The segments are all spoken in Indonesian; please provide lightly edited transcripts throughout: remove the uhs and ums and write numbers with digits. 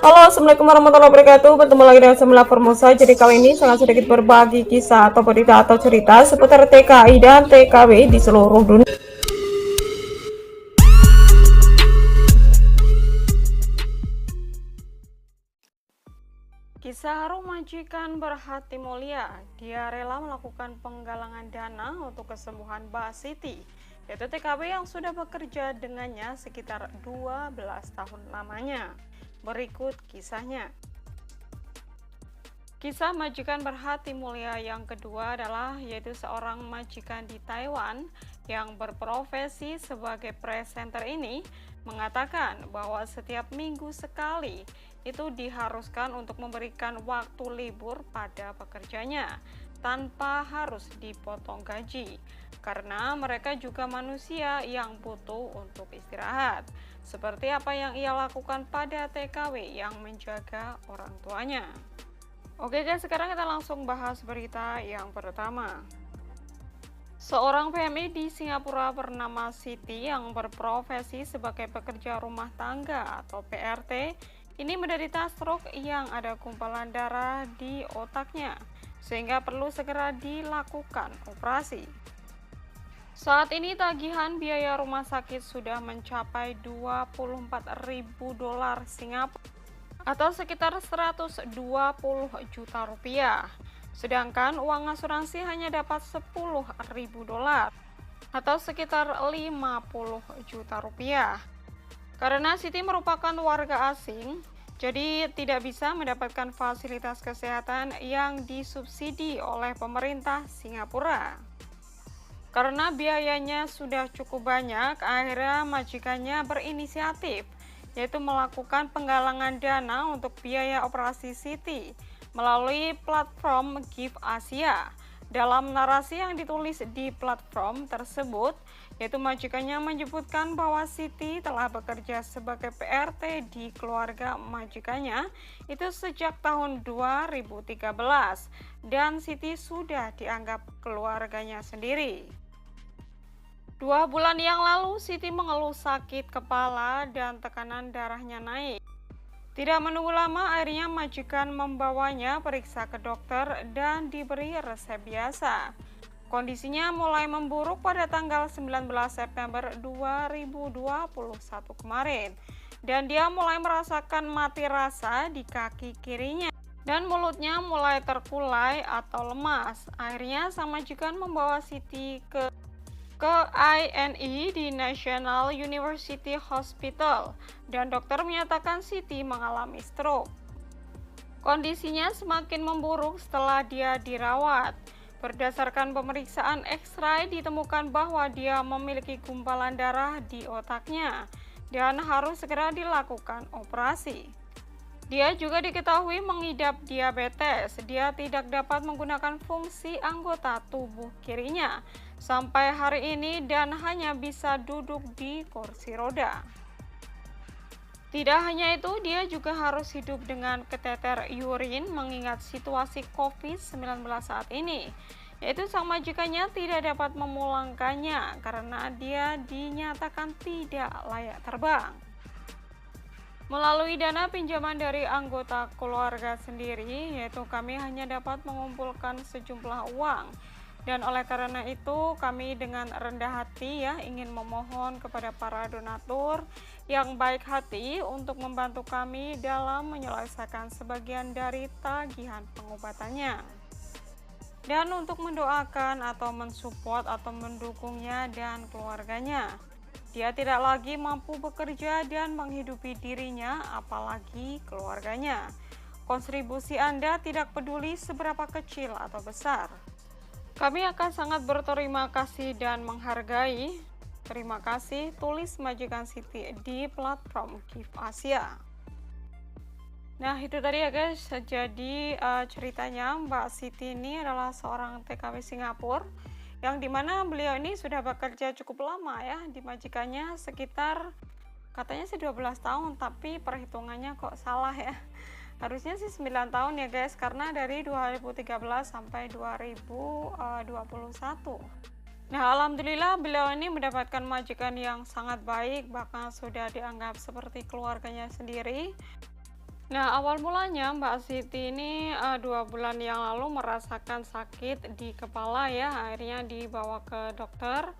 Halo, assalamualaikum warahmatullahi wabarakatuh. Bertemu lagi dengan Semila Formosa. Jadi kali ini sangat sedikit berbagi kisah atau berita atau cerita seputar TKI dan TKW di seluruh dunia. Kisah haru majikan berhati mulia. Dia rela melakukan penggalangan dana untuk kesembuhan Mbak Siti, yaitu TKW yang sudah bekerja dengannya sekitar 12 tahun lamanya. Berikut kisahnya. Kisah majikan berhati mulia yang kedua adalah yaitu seorang majikan di Taiwan yang berprofesi sebagai presenter ini mengatakan bahwa setiap minggu sekali itu diharuskan untuk memberikan waktu libur pada pekerjanya tanpa harus dipotong gaji karena mereka juga manusia yang butuh untuk istirahat seperti apa yang ia lakukan pada TKW yang menjaga orang tuanya. Oke guys, sekarang kita langsung bahas berita yang pertama. Seorang PMI di Singapura bernama Siti yang berprofesi sebagai pekerja rumah tangga atau PRT ini menderita stroke yang ada gumpalan darah di otaknya sehingga perlu segera dilakukan operasi. Saat ini tagihan biaya rumah sakit sudah mencapai 24.000 dolar Singapura atau sekitar 120 juta rupiah. Sedangkan uang asuransi hanya dapat 10.000 dolar atau sekitar 50 juta rupiah. Karena Siti merupakan warga asing, jadi tidak bisa mendapatkan fasilitas kesehatan yang disubsidi oleh pemerintah Singapura. Karena biayanya sudah cukup banyak, akhirnya majikannya berinisiatif yaitu melakukan penggalangan dana untuk biaya operasi Siti melalui platform Gift Asia. Dalam narasi yang ditulis di platform tersebut, yaitu majikannya menyebutkan bahwa Siti telah bekerja sebagai PRT di keluarga majikannya itu sejak tahun 2013 dan Siti sudah dianggap keluarganya sendiri. 2 bulan yang lalu, Siti mengeluh sakit kepala dan tekanan darahnya naik. Tidak menunggu lama, akhirnya majikan membawanya periksa ke dokter dan diberi resep biasa. Kondisinya mulai memburuk pada tanggal 19 September 2021 kemarin, dan dia mulai merasakan mati rasa di kaki kirinya dan mulutnya mulai terkulai atau lemas. Akhirnya sang majikan membawa Siti ke INI di National University Hospital dan dokter menyatakan Siti mengalami stroke. Kondisinya semakin memburuk setelah dia dirawat. Berdasarkan pemeriksaan X-ray ditemukan bahwa dia memiliki gumpalan darah di otaknya dan harus segera dilakukan operasi. Dia juga diketahui mengidap diabetes. Dia tidak dapat menggunakan fungsi anggota tubuh kirinya sampai hari ini dan hanya bisa duduk di kursi roda. Tidak hanya itu, dia juga harus hidup dengan kateter urin mengingat situasi COVID-19 saat ini, yaitu sang majikannya tidak dapat memulangkannya karena dia dinyatakan tidak layak terbang. Melalui dana pinjaman dari anggota keluarga sendiri, yaitu kami hanya dapat mengumpulkan sejumlah uang. Dan oleh karena itu kami dengan rendah hati ingin memohon kepada para donatur yang baik hati untuk membantu kami dalam menyelesaikan sebagian dari tagihan pengobatannya. Dan untuk mendoakan atau mensupport atau mendukungnya dan keluarganya. Dia tidak lagi mampu bekerja dan menghidupi dirinya apalagi keluarganya. Kontribusi Anda tidak peduli seberapa kecil atau besar. Kami akan sangat berterima kasih dan menghargai. Terima kasih, tulis majikan Siti di platform Gift Asia. Nah itu tadi ya guys, jadi ceritanya Mbak Siti ini adalah seorang TKW Singapura yang dimana beliau ini sudah bekerja cukup lama ya di majikannya sekitar katanya sih 12 tahun tapi perhitungannya kok salah ya. Harusnya sih 9 tahun ya guys, karena dari 2013 sampai 2021. Nah alhamdulillah beliau ini mendapatkan majikan yang sangat baik, bahkan sudah dianggap seperti keluarganya sendiri. Nah, awal mulanya Mbak Siti ini 2 bulan yang lalu merasakan sakit di kepala ya, akhirnya dibawa ke dokter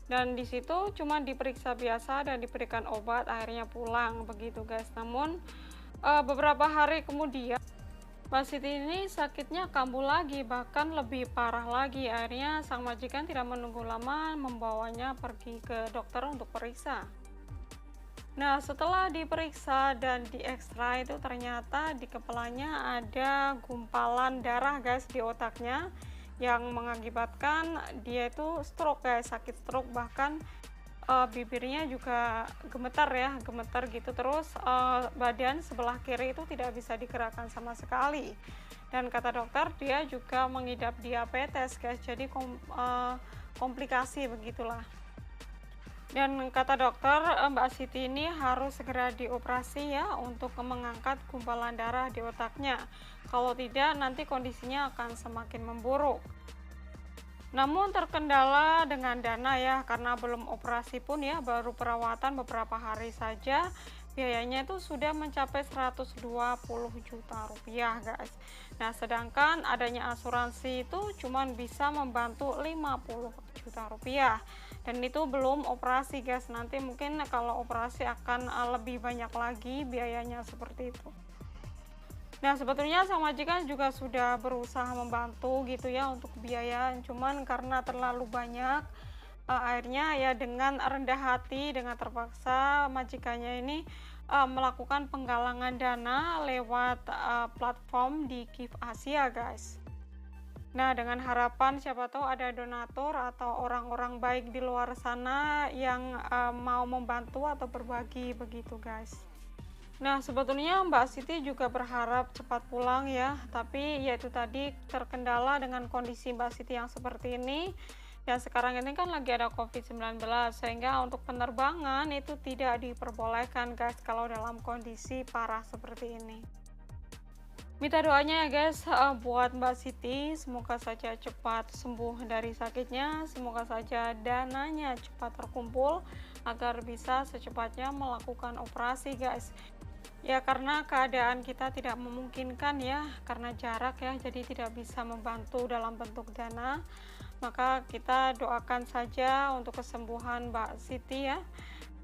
dan di situ cuma diperiksa biasa dan diberikan obat, akhirnya pulang begitu guys. Namun beberapa hari kemudian Mbak Siti ini sakitnya kambuh lagi, bahkan lebih parah lagi. Akhirnya sang majikan tidak menunggu lama membawanya pergi ke dokter untuk periksa. Nah, setelah diperiksa dan diekstrak itu ternyata di kepalanya ada gumpalan darah guys di otaknya yang mengakibatkan dia itu stroke guys, sakit stroke, bahkan bibirnya juga gemetar ya, gemetar gitu. Terus badan sebelah kiri itu tidak bisa digerakkan sama sekali. Dan kata dokter dia juga mengidap diabetes guys, jadi komplikasi begitulah. Dan kata dokter, Mbak Siti ini harus segera dioperasi ya untuk mengangkat gumpalan darah di otaknya. Kalau tidak, nanti kondisinya akan semakin memburuk. Namun terkendala dengan dana ya, karena belum operasi pun ya, baru perawatan beberapa hari saja. Biayanya itu sudah mencapai 120 juta rupiah guys. Nah, sedangkan adanya asuransi itu cuma bisa membantu 50 juta rupiah. Dan itu belum operasi guys, nanti mungkin kalau operasi akan lebih banyak lagi biayanya seperti itu. Nah, sebetulnya sang majikan juga sudah berusaha membantu gitu ya untuk biaya, cuman karena terlalu banyak, akhirnya ya dengan rendah hati, dengan terpaksa majikannya ini melakukan penggalangan dana lewat platform di Give Asia guys. Nah, dengan harapan siapa tahu ada donatur atau orang-orang baik di luar sana yang mau membantu atau berbagi begitu guys. Nah, sebetulnya Mbak Siti juga berharap cepat pulang ya, tapi yaitu tadi terkendala dengan kondisi Mbak Siti yang seperti ini. Dan sekarang ini kan lagi ada COVID-19, sehingga untuk penerbangan itu tidak diperbolehkan guys kalau dalam kondisi parah seperti ini. Minta doanya ya guys buat Mbak Siti, semoga saja cepat sembuh dari sakitnya, semoga saja dananya cepat terkumpul agar bisa secepatnya melakukan operasi guys. Ya karena keadaan kita tidak memungkinkan ya, karena jarak ya, jadi tidak bisa membantu dalam bentuk dana. Maka kita doakan saja untuk kesembuhan Mbak Siti ya.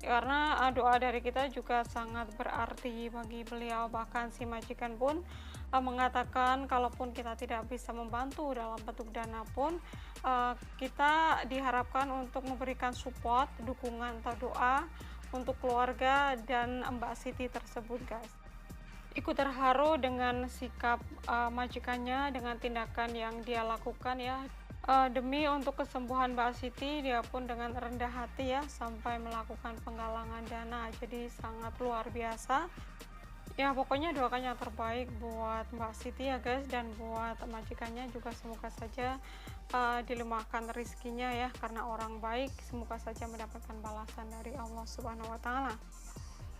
Karena doa dari kita juga sangat berarti bagi beliau, bahkan si majikan pun mengatakan kalaupun kita tidak bisa membantu dalam bentuk dana pun kita diharapkan untuk memberikan support, dukungan atau doa untuk keluarga dan Mbak Siti tersebut guys. Ikut terharu dengan sikap majikannya, dengan tindakan yang dia lakukan ya, demi untuk kesembuhan Mbak Siti, dia pun dengan rendah hati ya sampai melakukan penggalangan dana, jadi sangat luar biasa ya. Pokoknya doakan yang terbaik buat Mbak Siti ya guys, dan buat majikannya juga semoga saja dilimpahkan rezekinya ya, karena orang baik semoga saja mendapatkan balasan dari Allah Subhanahu wa Ta'ala.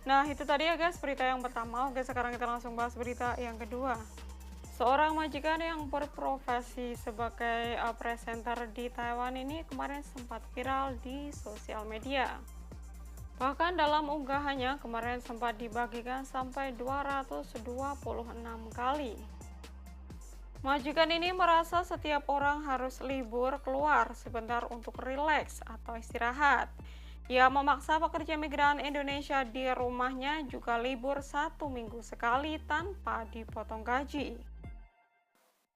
Nah, itu tadi ya guys berita yang pertama. Oke, sekarang kita langsung bahas berita yang kedua. Seorang majikan yang berprofesi sebagai presenter di Taiwan ini kemarin sempat viral di sosial media. Bahkan dalam unggahannya kemarin sempat dibagikan sampai 226 kali. Majikan ini merasa setiap orang harus libur keluar sebentar untuk rileks atau istirahat. Ia memaksa pekerja migran Indonesia di rumahnya juga libur 1 minggu sekali tanpa dipotong gaji.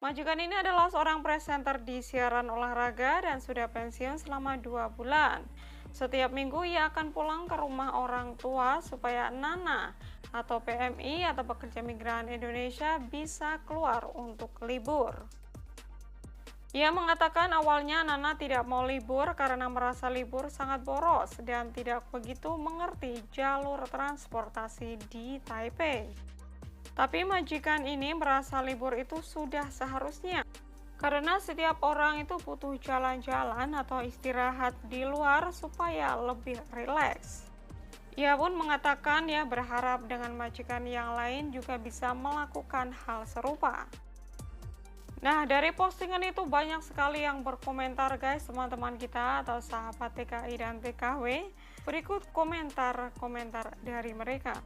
Majikan ini adalah seorang presenter di siaran olahraga dan sudah pensiun selama 2 bulan. Setiap minggu ia akan pulang ke rumah orang tua supaya Nana atau PMI atau pekerja migran Indonesia bisa keluar untuk libur. Ia mengatakan awalnya Nana tidak mau libur karena merasa libur sangat boros dan tidak begitu mengerti jalur transportasi di Taipei. Tapi majikan ini merasa libur itu sudah seharusnya, karena setiap orang itu butuh jalan-jalan atau istirahat di luar supaya lebih rileks. Ia pun mengatakan ya berharap dengan majikan yang lain juga bisa melakukan hal serupa. Nah, dari postingan itu banyak sekali yang berkomentar guys, teman-teman kita atau sahabat TKI dan TKW. Berikut komentar-komentar dari mereka.